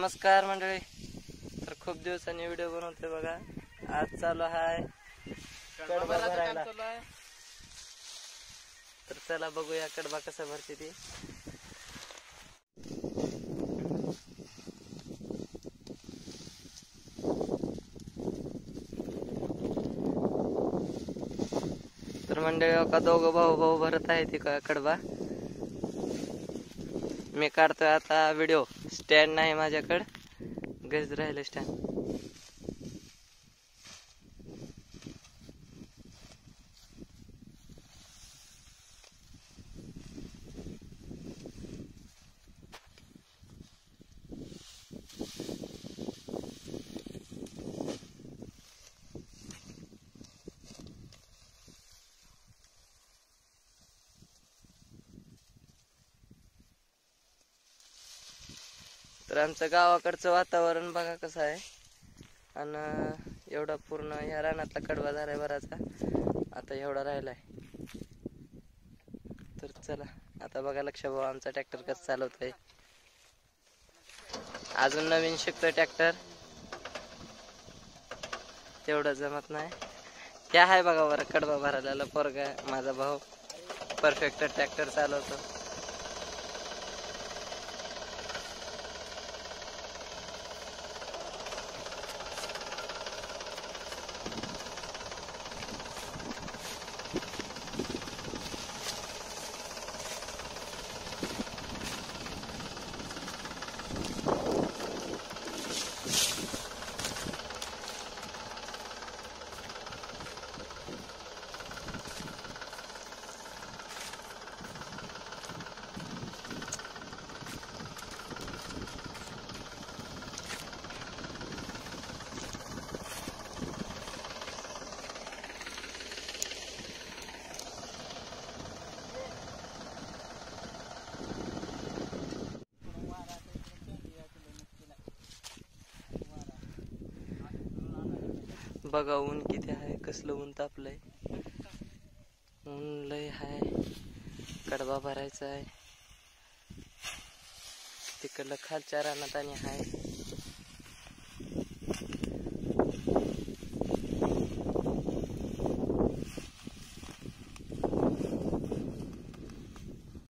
नमस्कार मंडळी. तर खूप दिवसांनी व्हिडिओ बनवतोय बघा. आज चालू आहे कडबा भरायला. तर चला बघूया कडबा कसा भरते ती. तर मंडळी का दोघं भाऊ भरत आहे ती कडबा. मी काढतोय आता व्हिडिओ. स्टँड नाही माझ्याकडे, गज राहिलं स्टँड. तर आमचं गावाकडचं वातावरण बघा कसं आहे. आणि एवढा पूर्ण ह्या रानातला कडबा झालाय बराचा. आता एवढा राहिलाय. तर चला आता बघा लक्ष भाऊ आमचा ट्रॅक्टर कसं चालवतोय. अजून नवीन शिकतोय ट्रॅक्टर, तेवढं जमत नाही. त्या आहे बघा बरं कडबा भरायला पोरगा माझा भाऊ परफेक्ट ट्रॅक्टर चालवतो. बघा ऊन किती आहे, कसलं ऊन तापलंय. ऊन लय आहे. कडबा भरायचा आहे. तिकडलं खालच्या रानात आणि आहे.